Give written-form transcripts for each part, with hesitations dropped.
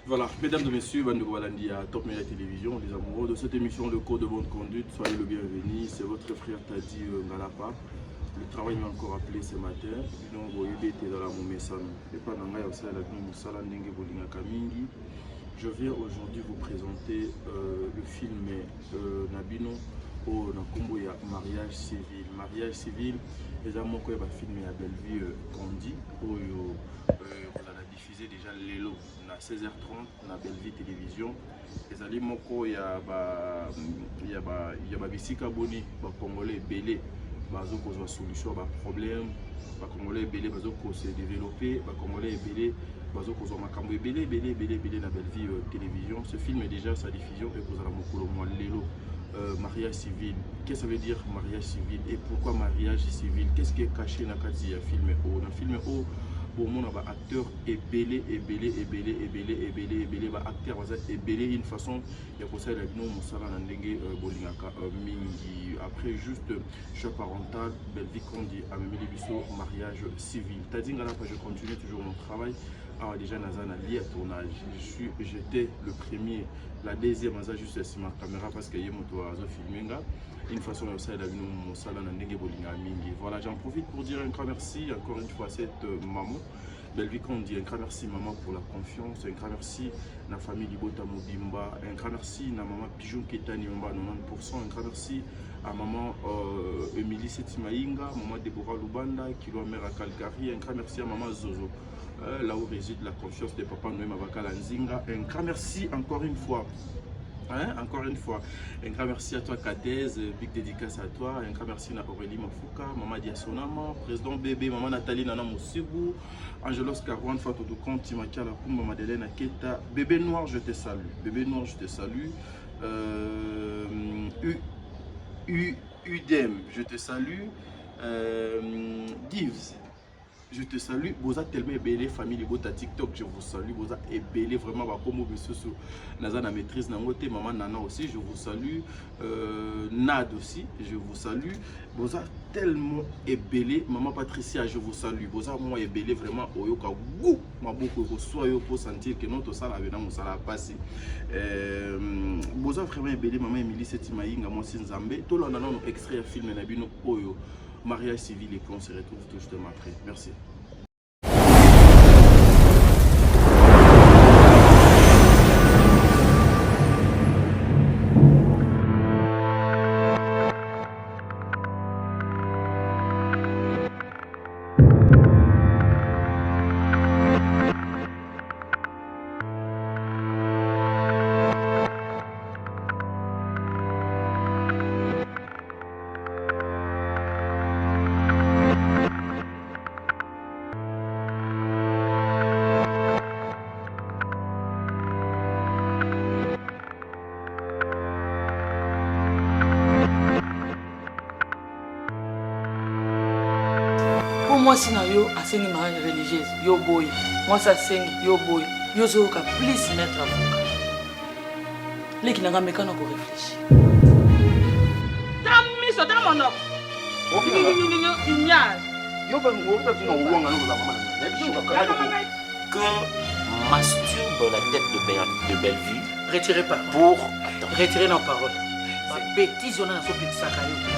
Voilà, mesdames et messieurs, Bandeko Balandi à Top Media Télévision, les amoureux de cette émission, le code de bonne conduite, soyez le bienvenu. C'est votre frère Tadi Ngalapa. Le travail m'a encore appelé ce matin. Donc, vous êtes dans la Moumessane. Et pas dans la Kamingi. Je viens aujourd'hui vous présenter le film Nabino au Nakombo ya Mariage Civil. Mariage Civil, les amours qui ont filmé à Bellevue Condi, où on a diffusé déjà l'élo à 16h30 na Bellevue Télévision. Les amis moko ya bisika boni ba congolais belé bazo kozwa solution ba problème ba congolais belé bazo ko se développer ba congolais belé bazo kozwa makambo belé na Bellevue Télévision. Ce film est déjà sa diffusion et kozala mokolo mo lelo. Mariage civil, qu'est-ce que ça veut dire mariage civil et pourquoi mariage civil? Qu'est-ce qui est caché dans le film? Dans le film, pour moi, on a acteur ébélé, acteur ébélé une façon, il y a pour ça, après juste choc parental, Bellevue Condi, à mariage civil. T'as dit que je continue toujours mon travail. Alors déjà, Nazan a lié à tournage. J'étais le premier, la deuxième, juste sur ma caméra parce que je filmé. Une façon de ça, il a vu mon salon à Mingi. Voilà, j'en profite pour dire un grand merci encore une fois à cette maman. Bellevue Condi, un grand merci maman pour la confiance, un grand merci à la famille Libota Mobimba, un grand merci à maman Pigeon Ketani 90%, un grand merci à maman Emilie Setimaïnga, maman Deborah Lubanda, qui doit mère à Calgary, un grand merci à maman Zozo. Là où réside la confiance de papa Noé Mabakala Nzinga. Un grand merci encore une fois. Encore une fois, un grand merci à toi Kadez, big dédicace à toi, un grand merci à Aurélie Mafouka, maman Diasonama, président bébé, maman Nathalie Nana Moussibou, Angelos Carouane, Fatou Doukan, Timakia Lakoum, Madeleine Aketa, bébé noir je te salue, bébé noir je te salue, Udem je te salue, Gives. Je te salue, Boza tellement ébélé, famille Bota TikTok, je vous salue, Boza ébélé, vraiment, comme monsieur Naza na maîtrise Nangote, maman Nana aussi, je vous salue, Nad aussi, je vous salue, Boza tellement ébélé, maman Patricia, je vous salue, Boza moi ébélé, vraiment, Oyoka, goût, ma beaucoup, soit yo pour sentir que notre salle avait dans mon salle à passer. Boza vraiment ébélé, maman Emilie Setimaïnga, moi Sinzambe, tout le monde a un extrait à film, Nabino Oyo. Mariage civil et puis on se retrouve tout justement après. Merci. Moi si na yo asengi mariage religieuse yo boy moi ça sengi yo boy yo zoka please mettre avocat leki na ngameka na ko réfléchir tami so ta mono yo ba ngota tino wonga no la mama que masturbe la tête de Bellevue. Retirez pas Pour retirer nos paroles. Bêtise on a so petit sac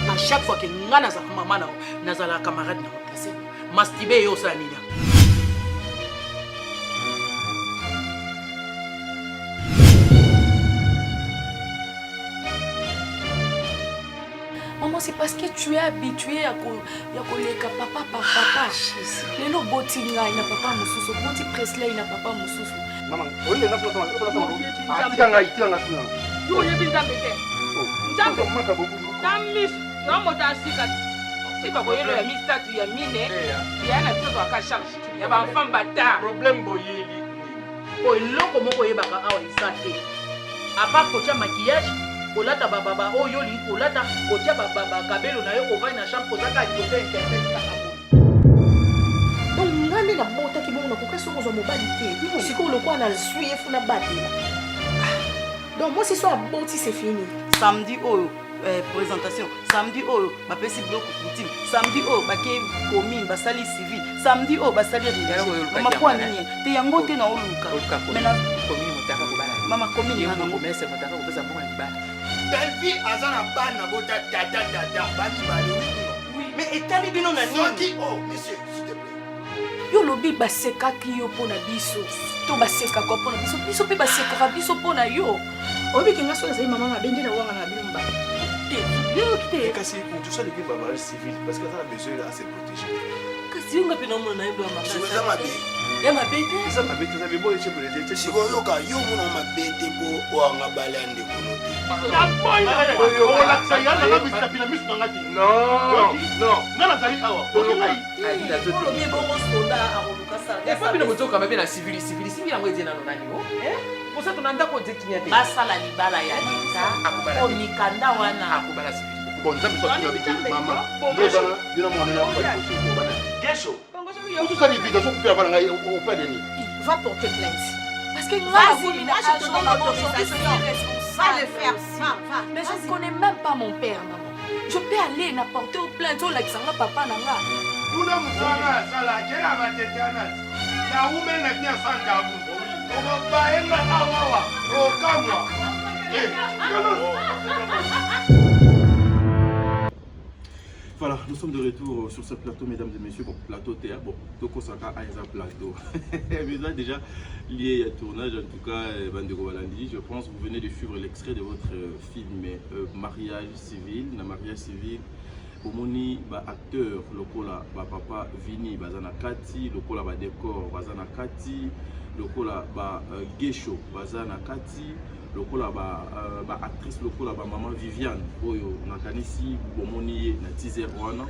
à chaque fois que ngana za maman na za la camarade na placé masturber yo ça nina. Maman, c'est parce que tu es habitué à koleka papa par papa. Lelo botinga ina papa mususu, boti Presley ina papa mususu. Maman, on est là pour toi. Tika tuna. Yo yebi nzambete. Nzambe maka bobu. Tamis, yo mota sika. Si ba boyelo ya mistatu ya mine, ya na biso ka charge. Ya ba enfant bata. Problème boyeli. Ko eloko moko yebaka awa isate. À part kocha maquillage, kolata baba oyo li kolata kocha baba kabelo na yo ko vai na chambre kozaka liboso internet kaka bo. Donc ngande na bota ki bongo ko kaso ko zo mobali te. Siko lokwa na suye funa batela. Donc moi ce soir boti c'est fini. Samedi oyo présentation samedi oyo bapesi biloko coutume samedi oyo bake commune basali civil samedi oyo basali religieux mama po nini te yango te na oluka mama commune Belle-vie azana bana bota tata bani bali. Mais etali bino na nini? Oh monsieur, s'il te plaît. Yo lobi basekaki yo pona biso. To baseka ko pona biso. Biso pe baseka biso pona yo. Obi kinga so za mama mabendi na wanga na bilumba. Yo kite. Kasi tout ça depuis mariage civil parce que ça a besoin à se protéger. Kasi yo ngapena mo na ndo mama. Ça m'a bien. Ya mabete. Ça m'a bien, ça veut bon chez protéger. Si go yoka yo mo ma bete bo o nga balande konote. Non, non. Non, nazali awa. olobi bongo soda akoluka epa bino bozoka mabe na civili simbi yango eze nano nani o posa tona ndako ozekinya te basala libala ya leta omikanda wana akobala civili Bon, ça me soit plus maman. Bien mon Gesho. Tout ça dit dans son père va au père de ni. Va porter plainte. Parce que Vas-y, moi je te donne l'autorisation. Va le faire. Va. Mais je ne connais même pas mon père, maman. Je peux aller n'apporter aux plaintes au Lexanga papa nanga. Tuna musala sala kera matetana. Na ume na pia sanda bu. Oba baenga awawa. O kamwa. Voilà, nous sommes de retour sur ce plateau, mesdames et messieurs. Bon, plateau théâtre, bon, Toko Saka a un plateau. Mais là, déjà, lié à tournage, en tout cas, Bandego Walandi, je pense que vous venez de suivre l'extrait de votre film Mariage civil. Dans Mariage civil, Omoni, acteur, lokola, papa Vini, Bazana Kati, lokola, décor, Bazana Kati, lokola, Gesho, Bazana Kati. Lokola ba actrice lokola ba maman Viviane oyo nakanisi bomoni na teaser wana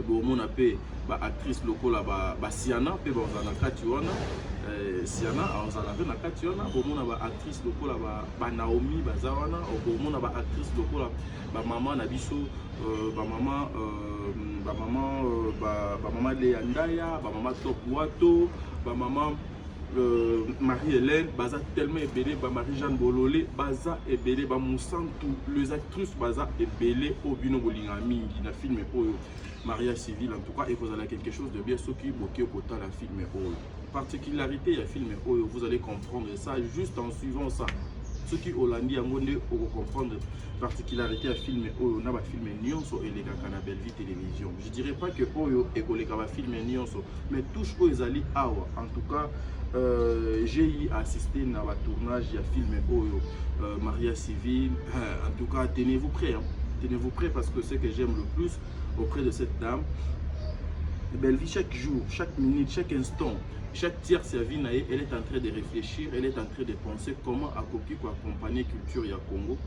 bomona pe ba actrice lokola ba Siana pe ba na kati wana Siana azala pe na kati wana bomona ba actrice lokola ba Naomi bazawana bomona ba actrice lokola ba maman na biso ba maman Leandaya ba maman Top Wato ba maman Marie-Hélène, Baza tellement ébélé, Marie-Jeanne Bololé, Baza ébélé, Moussantou, les actrices Baza ébélé, Obino Bolingami, qui n'a filmé mariage civil en tout cas, et vous allez quelque chose de bien, ce qui bloqué au quota la film. Particularité, il y a film, vous allez comprendre ça juste en suivant ça. Ce qui Hollandi a montré, vous comprendre particularité à film, on a film Nyonso et les gars belle vie télévision. Je dirais pas que Oyo et les gars film Nyonso, mais touche aux alliés awa. En tout cas, j'ai assisté à un tournage, il y a film Oyo, mariage civil. En tout cas, tenez-vous prêts. Hein. Tenez-vous prêts parce que ce que j'aime le plus auprès de cette dame, belle vie chaque jour, chaque minute, chaque instant. Chaque tiers servie, elle est en train de réfléchir, elle est en train de penser comment Akoki accompagner la culture ya Congo,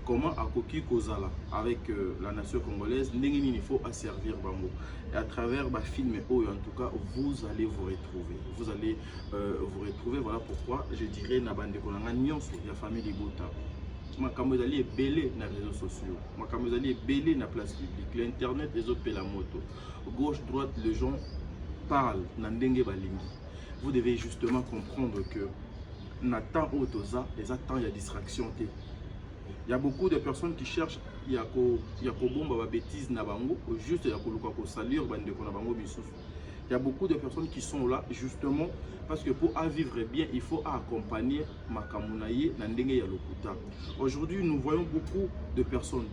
comment Akoki Kozala avec la nation congolaise, il faut servir Bango. Et à travers ma film, en tout cas, vous allez vous retrouver. Vous allez vous retrouver, voilà pourquoi je dirais Nabande Konanga Nyonso, la famille Libota. Makamozali est belé dans les réseaux sociaux, Makamozali est belé dans la place publique, l'internet, les autres la moto. Gauche, droite, les gens parlent, Nandenge Balingi. Vous devez justement comprendre que Nathan Otoza, les attentes, il y a distraction. Il y a beaucoup de personnes qui cherchent, il y a des bêtises, juste il y a salir, il y a beaucoup de personnes qui sont là justement parce que pour vivre bien, il faut accompagner Makamunaye Nandenge Yalokuta. Aujourd'hui, nous voyons beaucoup de personnes.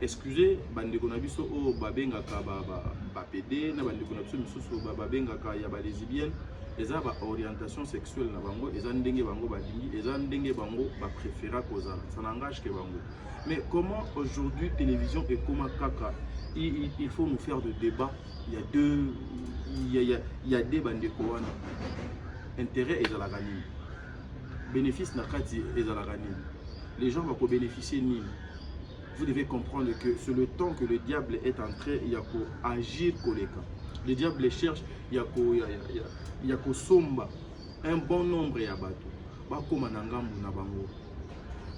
Excusez, bandeko na biso o babengaka ba PD na bandeko na biso misusu babengaka ya ba lesbienne, eza ba orientation sexuelle na bango, eza ndenge bango balingi, eza ndenge bango ba préféra kozala, ça n'engage que bango. Mais comment aujourd'hui télévision et comment kaka il faut nous faire de débat, il y a des bandeko wana intérêt et la gagner. Bénéfice na kati et la gagner. Les gens vont bénéficier ni. Vous devez comprendre que c'est le temps que le diable est en train d'agir koleka. Le diable cherche, il y a somba un bon nombre ya bato. Ba koma na ngambu na bango.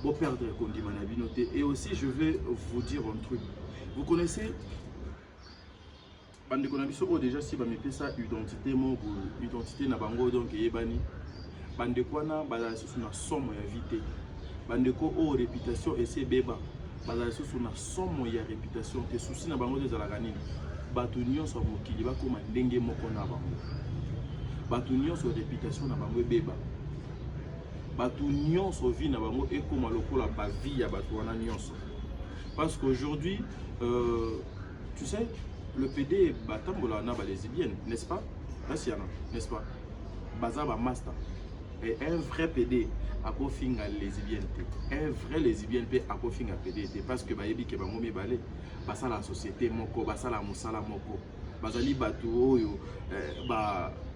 Bo perdre kondima na binoté. Et aussi je vais vous dire un truc. Vous connaissez bande konabiso o déjà si ba me pesa identité mon identité na bango donc yebani. Bande kwana ba na somme ya vité. bandeko o réputation ese beba bazala susu na somo ya réputation te souci na bango ezalaka nini bato nyonso ya mokili bakoma ndenge moko na bango bato nyonso réputation na bango ebeba bato nyonso vie na bango ekoma lokola bavie ya bato wana nyonso parce qu'aujourd'hui tu sais le PD batambola na ba lesbienne n'est-ce pas n'est-ce pas baza ba master et un vrai PD akofinga lesbienne un vrai lesbienne pe akofinga PD parce que bayebi ke bango mibale basala la société moko basala musala moko bazali bato oyo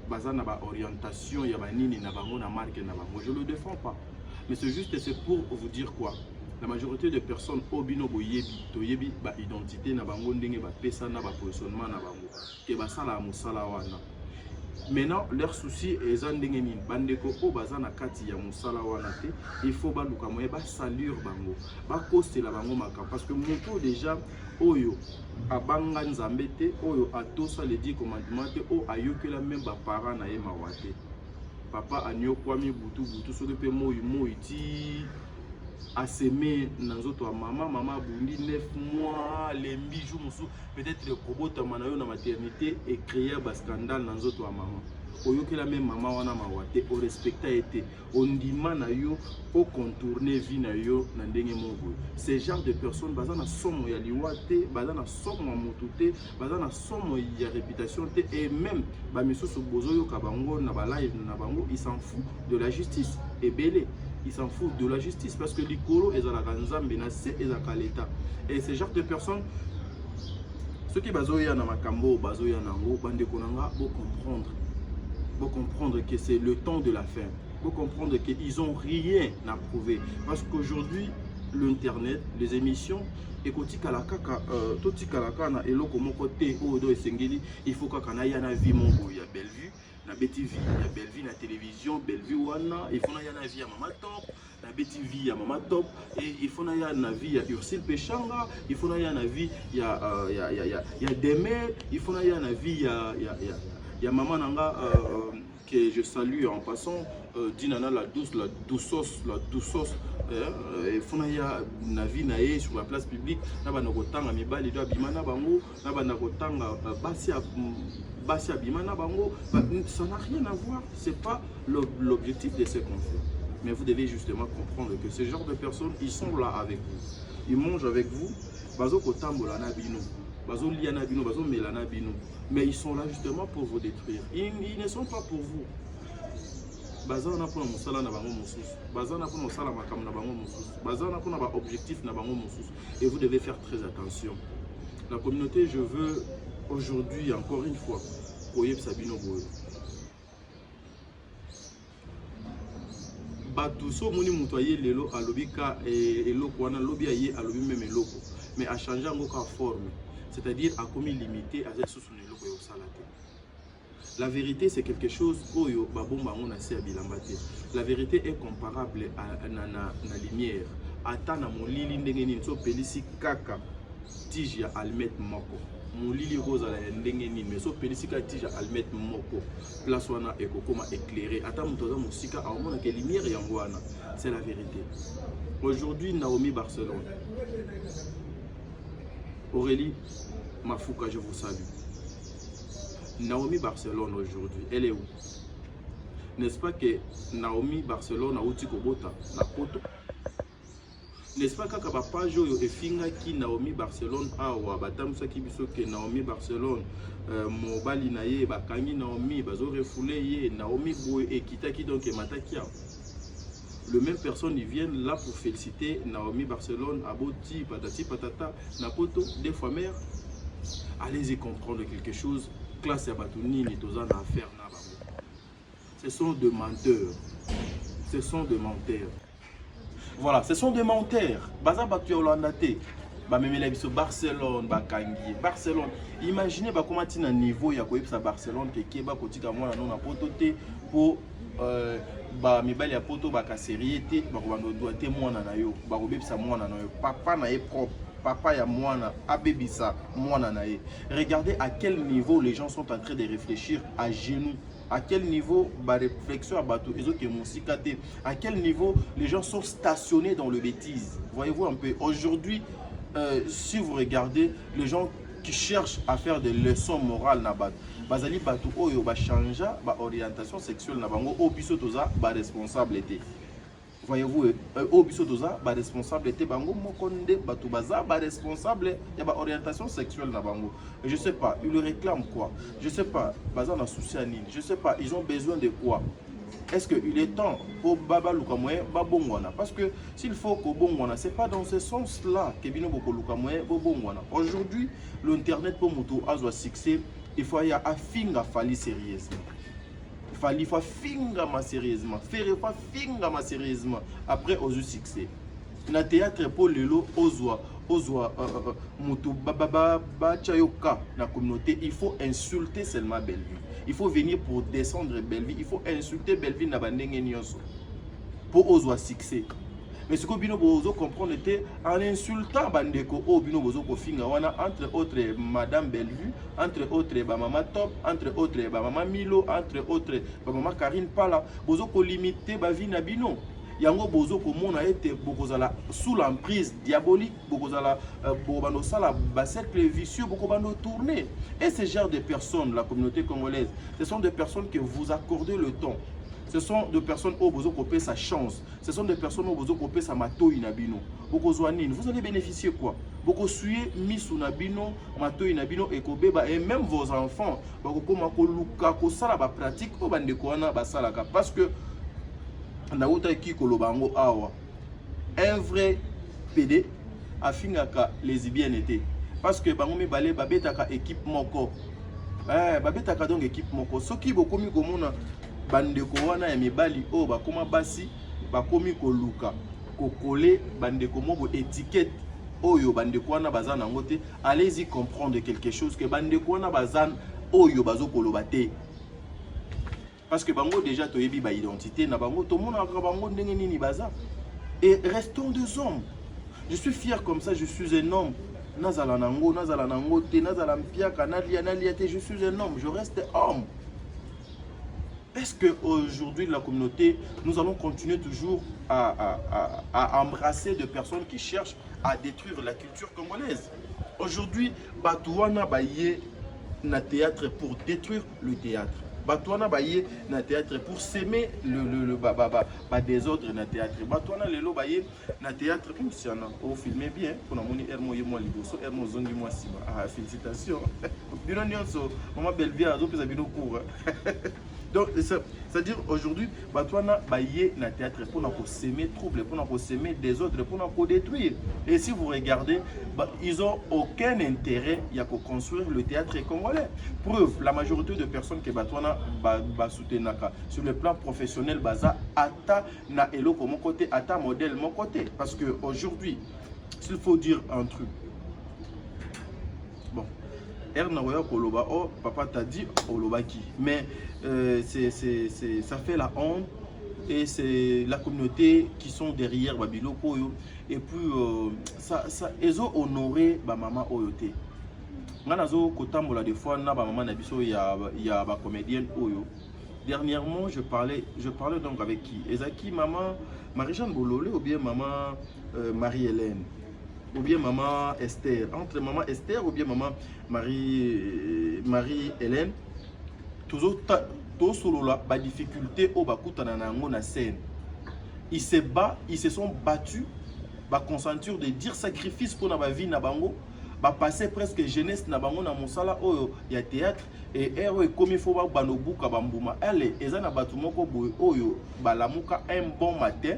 bazana ba orientation ya banini na bango na marque na bango je le défends pas mais c'est juste c'est pour vous dire quoi la majorité de personnes obino boyebi toyebi ba identité na bango ndenge ba pesa na ba positionnement na bango ke basala musala wana. Maintenant, leur souci est ndenge nini bandeko o baza na kati ya musala wana te il faut ba luka moye ba saluer bango ba kostela bango maka parce que moto déjà oyo abanga nzambe te oyo atosa les 10 commandements te o ayokela même ba parents na ye mawate papa anyokwami butu soki pe moyi ti aseme na nzoto ya mama bundi 9 mois les bijoux musu peut-être le kobota manayo na maternité et créer ba scandale na nzoto ya mama oyokela même mama wana mawate o respecta été ondima na yo o contourner vie na yo na ndenge moko ce genre de personnes bazana somo ya liwate bazana somo ya motuté bazana somo ya réputation te et même ba misusu bozoyo ka bango na ba live na bango ils s'en fout de la justice et belé ils s'en foutent de la justice parce que l'icolo est à la Ganzambe, c'est à l'État. Et ce genre de personnes, ceux qui bazoya na makambo, bazoya nango, bande konanga, faut comprendre que c'est le temps de la fin. Faut comprendre qu'ils ont rien à prouver. Parce qu'aujourd'hui, l'internet, les émissions, ekoti kalaka toti kalaka na eloko moko te odo esengeli il faut kakana ya na vie mongo ya Bellevue na BTV ya Bellevue na télévision Bellevue wana il faut na ya na vie ya Mama Top na BTV ya Mama Top et il faut na ya na vie ya Ursule Pechanga il faut na ya na vie ya Demer il faut na ya na vie ya Mama Nanga que je salue en passant Dinana la douce il faut na ya na vie na ye sur la place publique na bana kotanga mibali do abimana bango na bana kotanga basi abimana bango ça n'a rien à voir c'est pas l'objectif de ce qu'on fait mais vous devez justement comprendre que ce genre de personnes ils sont là avec vous ils mangent avec vous bazo kotambola na bino bazo lia na bino bazo mela na bino mais ils sont là justement pour vous détruire ils ne sont pas pour vous bazana pona musala na bango mususu bazana pona musala makam na bango mususu bazana pona ba objectif na bango mususu et vous devez faire très attention la communauté je veux aujourd'hui encore une fois koyeb sabino boyo batu so moni muto aye lelo alobika eloko wana lobi aye alobi même eloko mais a changer ngoka forme c'est-à-dire a commis limité à cette sous eloko yo salate. La vérité, c'est quelque chose oyo babomba on a sé bilamba te. La vérité est comparable à na lumière. Ata na molili ndenge nini so pelisi kaka tige ya almet moko. Molili roza la ndenge nini mais so pelisi kaka tige ya almet moko. Place wana ekokoma éclairé. Ata mutoza musika a mona ke lumière yango wana. C'est la vérité. Aujourd'hui Naomi Barcelone. Aurélie Mafuka, je vous salue. Naomi Barcelone aujourd'hui, elle est où? N'est-ce pas que Naomi Barcelone a outi kobota na poto? N'est-ce pas que page oyo efinga ki Naomi Barcelone awa batamsa ki biso ke Naomi Barcelone mobali na ye bakangi Naomi bazo refoulé ye Naomi boye ekitaki donc mataki. Le même personne ils viennent là pour féliciter Naomi Barcelone aboti patati patata na poto des fois mère. Allez-y comprendre quelque chose. Classe ya batuni ni tozana affaire na bango. Ce sont des menteurs. Ce sont des menteurs. Voilà, ce sont des menteurs. Baza batu Hollande te. Ba memela biso Barcelone bakangi. Barcelone. Imaginez ba comment tina niveau ya ko yebisa Barcelone ke keba kotika mwana non na poto te pour ba mibali ya poto ba kaserie te ba ko bando doit te mwana na yo. Ba ko bebisa mwana na yo. Papa na ye propre. Papa ya mwana abebisa mwana na ye. Regardez à quel niveau les gens sont en train de réfléchir à genoux À quel niveau la réflexion à bateau, à quel niveau les gens sont stationnés dans le bêtise. Voyez-vous un peu, aujourd'hui, si vous regardez les gens qui cherchent à faire des leçons morales na bateau, bazali bateau oyo ba changer ba orientation sexuelle na bango o biso toza ba responsabilité. Voyez-vous, au biso toza ba responsabilité bango mokonde bateau baza ba responsable ya ba orientation sexuelle na bango. Et je sais pas, ils le réclament quoi? Je sais pas, baza na souci à nini? Je sais pas, ils ont besoin de quoi? Est-ce qu'il est temps au baba lukamoye babongwana? Parce que s'il faut qu'au bongwana, c'est pas dans ce sens-là que bino boko lukamoye babongwana. Aujourd'hui, l'internet pour moto azwa succès, il faut y a finga fali sérieusement. Il faut finga ma sérieusement. Faire pas finga ma sérieusement. Après au succès. Na théâtre pour lelo ozwa moto baba chayoka na communauté, il faut insulter seulement Bellevue. Il faut venir pour descendre Bellevue, il faut insulter Bellevue na bandenge nyonso pour ozwa succès. Mais ce que bino bozo comprendre était en insultant bandeko o bino bozo ko finga wana, entre autres madame Bellevue, entre autres ba maman Top, entre autres ba maman Milo, entre autres ba maman Karine Pala, bozo ko limiter ba vie na bino. Yango bozo ko mona ete bokozala sous l'emprise diabolique, bokozala bobano sala ba cercle vicieux, bokobano tourner. Et ce genre de personnes, la communauté congolaise, ce sont des personnes que vous accordez le temps. Ce sont des personnes où vous avez sa chance. Ce sont des personnes où vous avez sa mato inabino. Vous allez bénéficier quoi? Vous suivez misu nabino, mato inabino et kobeba, et même vos enfants. Vous pratique parce que un vrai PD a fini les ibiennetés. Parce que bangomi balé babetaka équipe moko. Babetaka donc équipe moko. Ce qui beaucoup mieux comme bandeko wana ya mibali o bakoma basi bakomi koluka kokole bandeko moko étiquette oyo bandeko wana bazana ngote, allez-y comprendre quelque chose que bandeko wana bazana oyo bazokoloba te. Parce que bango déjà toyebi ba identité na bango to mona ka bango ndenge nini baza. Et restons des hommes. Je suis fier comme ça, je suis un homme. Nazala nango te, nazala mpiaka nalia te, je suis un homme, je reste homme. Est-ce qu'aujourd'hui, la communauté, nous allons continuer toujours à embrasser des personnes qui cherchent à détruire la culture congolaise? Aujourd'hui, Batouana Baye na théâtre pour détruire le théâtre. Batouana Baye na théâtre pour s'aimer le désordre na théâtre. Batouana Lelo Baye na théâtre comme si on a filmé bien. Pour nous Hermo Yemo Liboso, Hermo Zongi Moi Sima. Ah, félicitations. Bino Nyonso, Maman Belvia, Azo Pesa Bino Cour. Donc, c'est-à-dire aujourd'hui, Batouana Baye na théâtre pour nous s'aimer trouble, pour nous s'aimer désordre, pour nous détruire. Et si vous regardez, ils n'ont aucun intérêt à construire le théâtre congolais. Preuve, la majorité de personnes que Batouana soutient sur le plan professionnel, baza ata na elo comme mon côté, ata modèle mon côté. Parce que aujourd'hui, s'il faut dire un truc, bon, Ernaoya Koloba, oh, papa t'a dit Olobaki, mais ça fait la honte et c'est la communauté qui sont derrière Babilo Koyo et puis ils ont honoré ba maman Oyote. Nganazo kotambola des fois na ba maman na biso ya ba comédienne Oyo. Dernièrement, je parlais donc avec qui? Ezaki maman Marie-Jeanne Bololé ou bien maman Marie-Hélène ou bien maman Esther, entre maman Esther ou bien maman Marie-Hélène, toujours solo la ba difficulté au bakutana na ngo na scène. Ils se sont battus, ba consentir de dire sacrifice pour na ba vie na bango, ba passer presque jeunesse na bango na mosala oyo ya théâtre et ero e komi fo ba banobuka bambuma. Elle ezana batu moko boy oyo balamuka un bon matin,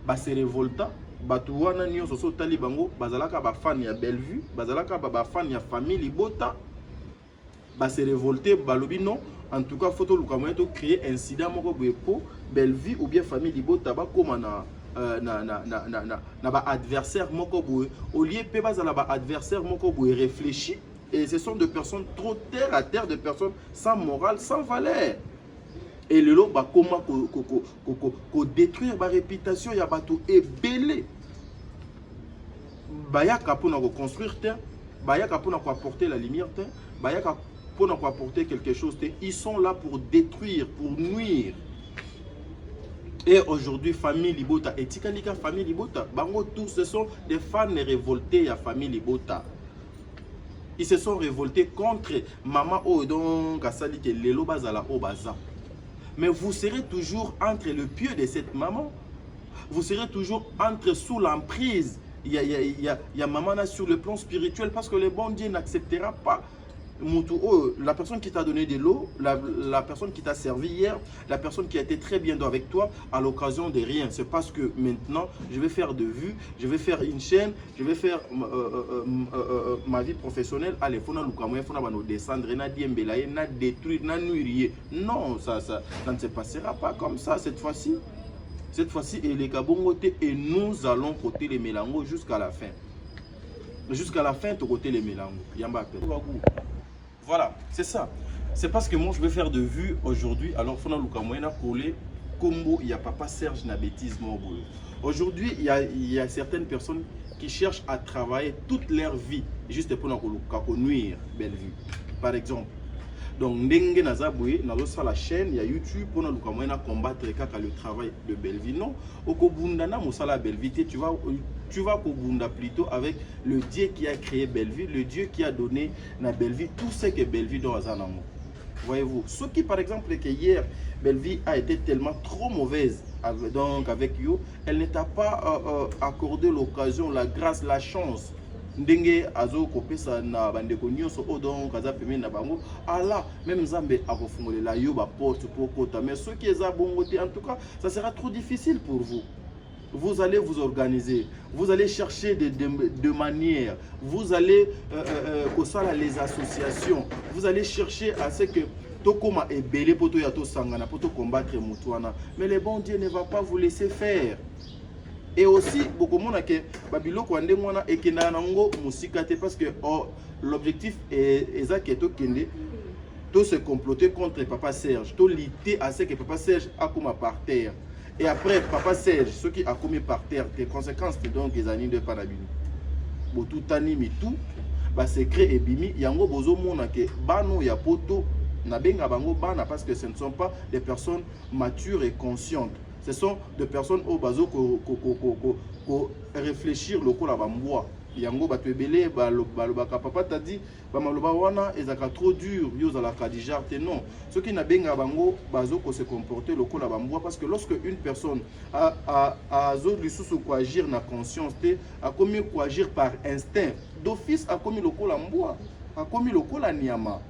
ba se révolta. Batouana nyonso so tali bango bazalaka ba fan ya Bellevue, bazalaka ba fan ya famille Libota, ba se révolter balobi non. En tout cas, photo lukamoye to créer incident moko boye po Bellevue ou bien famille Libota ba koma na ba adversaire moko boye au lieu pe bazala ba adversaire moko boye réfléchi. Et ce sont des personnes trop terre à terre, des personnes sans morale, sans valeur. Et le lot, comment détruire ma réputation, il y a bateau ébélé. Bayaka pour construire terre, bayaka pour apporter la lumière terre, bayaka pour apporter quelque chose. Ils sont là pour détruire, pour nuire. Et aujourd'hui, famille Libota, et Tikalika famille Libota, bango tous, ce sont des fans révoltés à famille Libota. Ils se sont révoltés contre maman donc Kasali que Lelo Bazala Obaza. Mais vous serez toujours entre le pied de cette maman. Vous serez toujours sous l'emprise. Il y a maman là sur le plan spirituel parce que le bon Dieu n'acceptera pas. La personne qui t'a donné de l'eau, la personne qui t'a servi hier, la personne qui a été très bien avec toi à l'occasion de rien. C'est parce que maintenant, je vais faire de vues, je vais faire une chaîne, je vais faire ma vie professionnelle. Allez, il faut descendre, na diembelaye, na détruire, na nuire. Non, ça ne se passera pas comme ça cette fois-ci. Cette fois-ci, et les Kabongote, et nous allons côté les Mélango jusqu'à la fin. Jusqu'à la fin, tu côté les Mélango. Yamba. Voilà, c'est ça. C'est parce que moi, je vais faire de vues aujourd'hui. Alors, il faut coller combo. Il y a Papa Serge na bêtise. Aujourd'hui, il y a certaines personnes qui cherchent à travailler toute leur vie juste pour nous nuire Bellevue. Par exemple. Donc, Ndenge Nazaboué, dans la chaîne, il y a YouTube pour nous combattre le travail de Bellevue. Non, au Kobundana, Moussala Bellevue, tu vas Kobunda plutôt avec le Dieu qui a créé Bellevue, le Dieu qui a donné à Bellevue tout ce que Bellevue doit avoir. Voyez-vous, ce qui par exemple que hier, Bellevue a été tellement trop mauvaise donc avec you, elle ne t'a pas accordé l'occasion, la grâce, la chance. Ndenge azo kopesa na bandeko nyonso donc aza pemé na bango ala même Nzambe akofungolela yo ba porte pour kota mais ceux qui eza bongo en tout cas ça sera trop difficile pour vous. Vous allez vous organiser, vous allez chercher de manières, vous allez les associations, vous allez chercher à ce que Tokoma est belé pour to sangana pour combattre Moutouana, mais le bon Dieu ne va pas vous laisser faire. Et aussi, beaucoup de gens qui Babilo Kwande Mwana et qui nango musikate parce que l'objectif est de se comploter contre Papa Serge, de lutter à ce que Papa Serge a comme par terre. Et après Papa Serge, ceux qui a commis par terre, les conséquences donc les années de Panabini. Botou tani mitou, ba secret et bimi, yango bozo mona ke bano ya poto na benga bango bana parce que ce ne sont pas des personnes matures et conscientes. Ce sont des personnes au bazo ko réfléchir le la bamboa. Yango batebele balobaka papa t'a dit bamaloba wana ezaka trop dur yo za la kadija non. Ceux qui na benga bango bazo ko se comporter le la bamboa parce que lorsque une personne a zo lisusu ko agir na conscience a commis ko agir par instinct d'office a commis le la mboa a commis le la niama.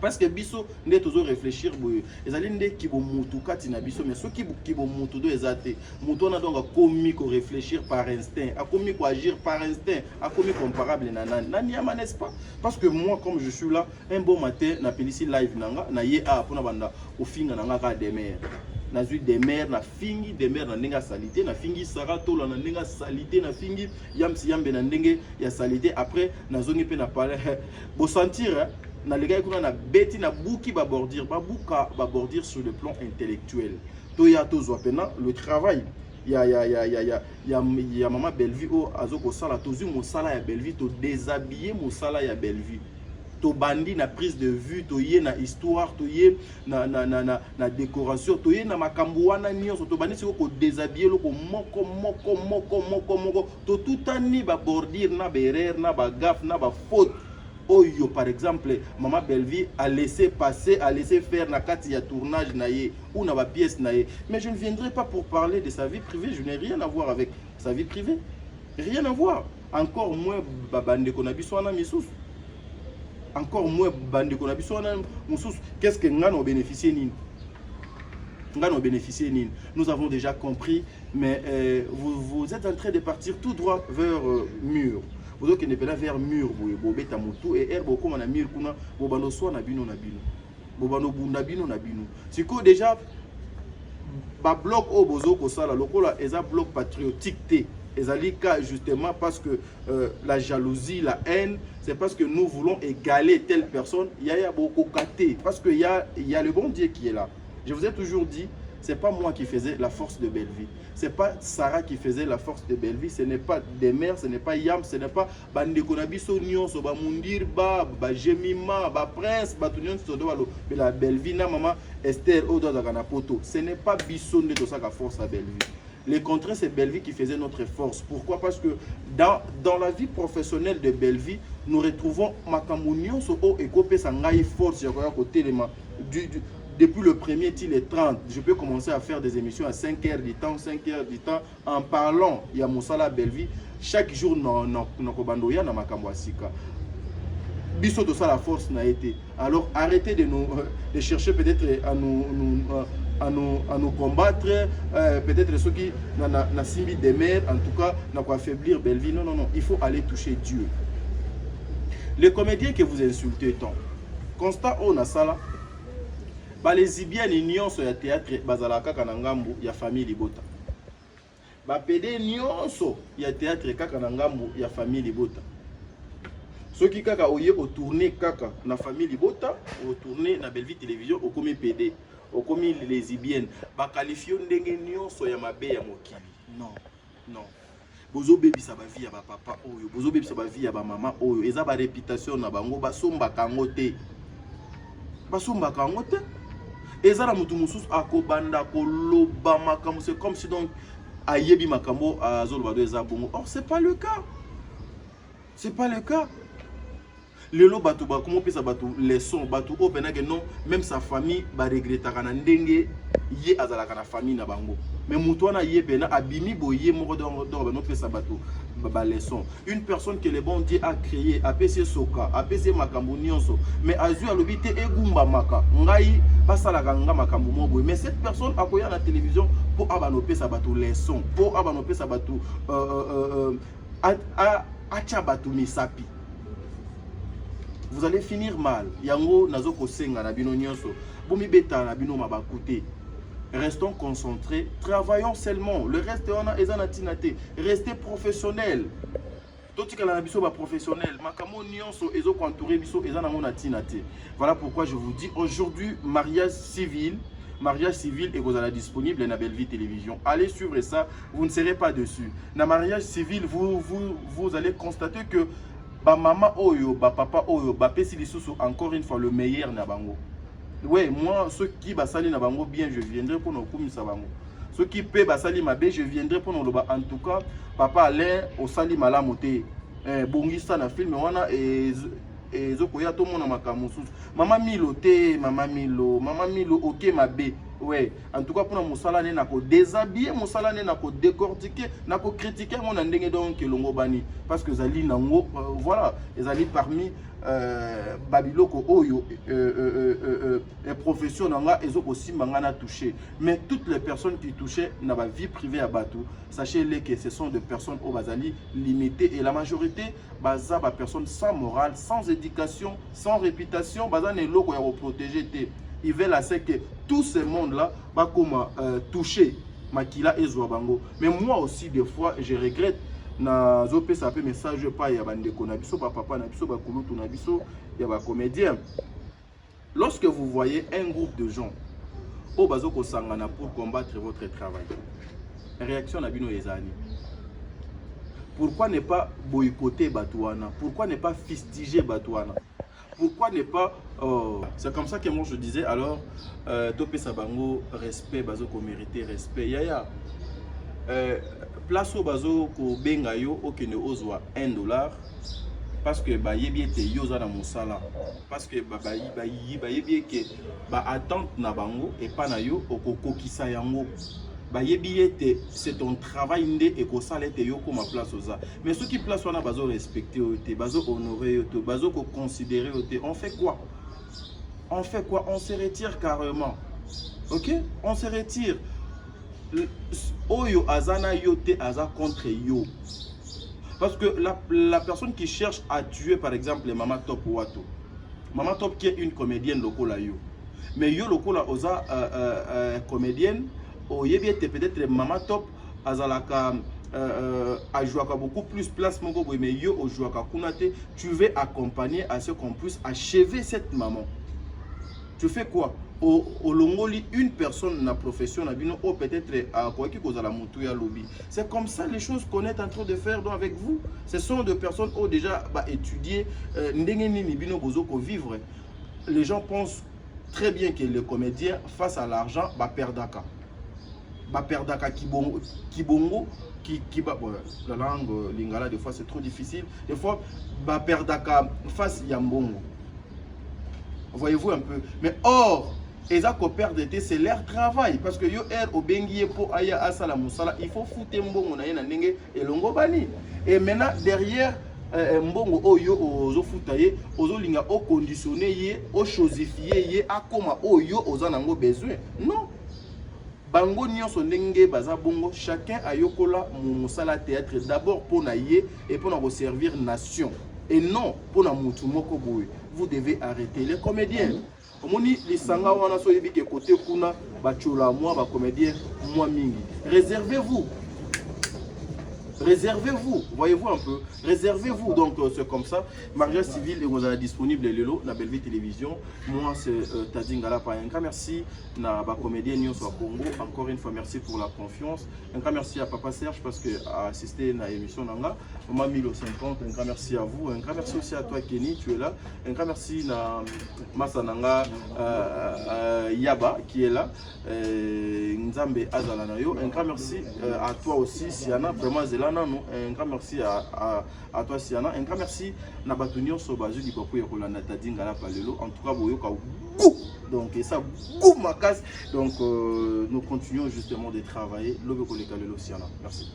Parce que biso ne toujours réfléchir boye ezali nde ki bo mutu kati na biso mais ceux qui bo mutu do ezate mutu na donc a commis ko réfléchir par instinct a commis ko agir par instinct a commis comparable na niama n'est-ce pas parce que moi comme je suis là un bon matin na pelisi live nanga na ye a pona banda ofinga nanga ka demer na zui demer na fingi demer na ndenge salité na fingi sarato na ndenge salité na fingi yamsi yambe na ndenge ya salité après na zongi pe na parler bo sentir na les gars qui na beti na buki babordir sur le plan intellectuel toya tozwa pena le travail ya maman Bellevue o azoko sala tozu mosala ya Bellevue to déshabiller mosala ya Bellevue to bandi na prise de vue to yé na histoire to yé na décoration to yé na makambo wana nyonso to bandi siko ko déshabiller loko moko to tout ani babordir na berère na bagaf na ba faute. Oyo par exemple maman Bellevue a laissé passer, a laissé faire na kati ya tournage naie ou na ba pièce naie. Mais je ne viendrai pas pour parler de sa vie privée, je n'ai rien à voir avec sa vie privée. Rien à voir. Encore moins bande ko na biso na misous. Encore moins bande ko na biso na misous. Qu'est-ce que ngano bénéficier nini? Ngano bénéficier nini? Nous avons déjà compris mais vous êtes en train de partir tout droit vers mur. Vous avez ne pas vers mur bobeta mutu et herbe comme na mur kuna bobano so na bino bobano bunda bino na bino siko déjà ba bloc au bozo ko sala lokola eza bloc patriotique té ezalika justement parce que la jalousie la haine c'est parce que nous voulons égaler telle personne il y a beaucoup katé parce que il y a le bon Dieu qui est là. Je vous ai toujours dit C'est pas moi qui faisais la force de Belleville. C'est pas Sarah qui faisait la force de Belleville. Ce n'est pas des mères, ce n'est pas Yam, ce n'est pas Bandeko Nabiso Nyonso, Ba Mundir, Ba Jemima, Ba Prince, Ba Tunyon Sodowalo, la Belleville, na maman Esther, Odo Zaganapoto. Ce n'est pas Bisson de tout ça qui a force à Belleville. Le contraire, c'est Belleville qui faisait notre force. Pourquoi? Parce que dans la vie professionnelle de Belleville, nous retrouvons Makamounion, Soko et Kopé Sangaï force, côté depuis le premier til et 30, je peux commencer à faire des émissions à 5 heures du temps, 5 heures du temps, en parlant. Il y a Moussala Belleville. Chaque jour, Nokobandoya, na Makamwasika. Bisso de ça, la force n'a été. Alors, arrêtez de chercher peut-être à nous combattre, peut-être ceux qui n'ont simbi des mers, en tout cas, n'ont affaiblir Belleville. Non, non, non. Il faut aller toucher Dieu. Les comédiens que vous insultez tant, constat on a ça là. Ba les Zibiani nyonso ya théâtre bazalaka kana ngambu ya famille Libota. Ba pede nyonso ya théâtre kaka na ngambu ya famille Libota. Soki kaka oye au tourner kaka na famille Libota, au tourner na Belleville télévision au komi PD, au komi les Zibiennes, ba qualifio ndenge nyonso ya mabe ya mokili. Non, non. Bozo baby sa ba vie ya ba papa oyo, bozo baby sa ba vie ya ba mama oyo, eza ba réputation na bango ba somba kangote. Ba somba kangote. Ezara mutu mususu akobanda koloba makambo, c'est comme si donc ayebi makambo azoloba do eza bongo. Or c'est pas le cas. C'est pas le cas. Lelo batu ba comment pesa batu leçon batu o penage non même sa famille ba regrettera na ndenge ye azalaka na famille na bango. Mais mutu wana ye pena abimi boye moko do no pesa batu ba leçon. Une personne que le bon Dieu a créé, a pese soka, a pese makambo nyonso, mais azu alobite egumba maka. Ngai basalaka nga makambo mobo. Mais cette personne akoya na télévision pour abanoper sa batu leçon, pour abanoper sa batu acha batu misapi. Vous allez finir mal. Yango nazoko senga na bino nyonso. Bomi beta na bino mabakute. Restons concentrés, travaillons seulement. Le reste on a ezanatinate. Restez professionnels. Toti kala na biso ba professionnel. Makamo nyonso ezo entouré biso ezanamona tinate. Voilà pourquoi je vous dis aujourd'hui mariage civil. Mariage civil et vous allez disponible na Belleville télévision. Allez suivre ça, vous ne serez pas dessus. Na mariage civil, vous allez constater que ba maman oyo, ba papa oyo, ba pesi lisusu encore une fois le meilleur na bango. Ouais, moi ceux qui basali na bango bien, je viendrai pour nous kumisa bango. Ceux qui paient basali mabe, je viendrai pour nous loba. En tout cas, papa Alain au sali malamote. Bongista na film wana et zokoya to mona makamusu. Mama Milo te, mama Milo OK mabe. Ouais, en tout cas pour na musala ne na ko déshabiller, musala ne na ko décortiquer, na ko critiquer mon ndenge donc longo bani parce que zali nango voilà, ezali parmi babiloko oyo profession nanga ezoko simanga na touché. Mais toutes les personnes qui touchaient na ba vie privée à Batou, sachez-les que ce sont des personnes au bazali limitées et la majorité baza ba personnes sans morale, sans éducation, sans réputation, baza ne loko ya protéger te. Ils veulent assez que tout ce monde-là va comme toucher Makila et Zouabango. Mais moi aussi, des fois, je regrette. Na zope ça peut message pas ya bandeko na biso papa na biso ba kulutu na biso ya ba comédien. Lorsque vous voyez un groupe de gens au bazoko sangana pour combattre votre travail, réaction na bino ezani. Pourquoi ne pas boycotter Batouana? Pourquoi ne pas fustiger Batouana? Pourquoi ne pas c'est comme ça que moi je disais alors topé sabango respect bazoko mériter respect yaya place au bazo ko benga yo okene ozwa $1 parce que ba yebi te yoza na mosala parce que ba yebi ke ba attente na bango et pas na yo okokokisa yango ba yebi te c'est ton travail ndé et ko sala te yo comme place oza mais ceux qui place wana bazo respecter te bazo honorer te bazo ko considérer te on fait quoi? On fait quoi? On se retire carrément. OK? On se retire. Oyo azana yote aza contre yo. Parce que la personne qui cherche à tuer par exemple Mama Top Wato. Mama Top qui est une comédienne lokola yo. Mais yo lokola oza comédienne, oyebi ete peut-être Mama Top azalaka a joué beaucoup plus place mongo mais yo o joué kunate, tu veux accompagner à ce qu'on puisse achever cette maman. Tu fais quoi? au longoli une personne na profession na bino ou peut-être à quoi qui cause la mutu ya lobby. C'est comme ça les choses qu'on est en train de faire donc avec vous. Ce sont des personnes qui ont déjà étudié ndenge nini bino bozo ko vivre. Les gens pensent très bien que les comédiens face à l'argent perdaka. Perdaka kibongo la langue lingala des fois c'est trop difficile. Des fois perdaka face yambongo. Voyez-vous un peu. Mais or et ça c'est leur travail parce que yo au bengi pour aya asala musala il faut foutre mbongo na yena ndenge elongo bani. Et maintenant derrière mbongo oyo ozo futaye ozo linga o conditionner ye o chosifier ye akoma oyo oza nango besoin. Non. Bango nyonso ndenge baza bongo chacun ayokola musala théâtre d'abord pour na ye et pour na servir nation et non pour na mutu moko boye. Vous devez arrêter les comédiens. Moni les sanga wana so yebi ke côté kuna bachola moi ba comédien moi mingi. Réservez-vous. Réservez-vous, voyez-vous un peu, réservez-vous, donc c'est comme ça. Mariage civil est vous disponible Lelo, la Belle Vie Télévision. Moi c'est Tadingala Payenka, merci na ba comédien Nyos au Congo. Encore une fois merci pour la confiance. Un grand merci à Papa Serge parce que a assisté à l'émission Nanga. Maman Milo 50, un grand merci à vous. Un grand merci aussi à toi Kenny, tu es là. Un grand merci à Masananga Yaba qui est là. Nzambe Azalanayo. Un grand merci à toi aussi Siana, vraiment Zela. Un grand merci à toi Siana, un grand merci na batunyo so bazu di papu ya kolanda Tadingala Palelo. En tout cas boyoka donc et ça goût ma casse donc nous continuons justement de travailler lobe koleka lelo Siana. Merci.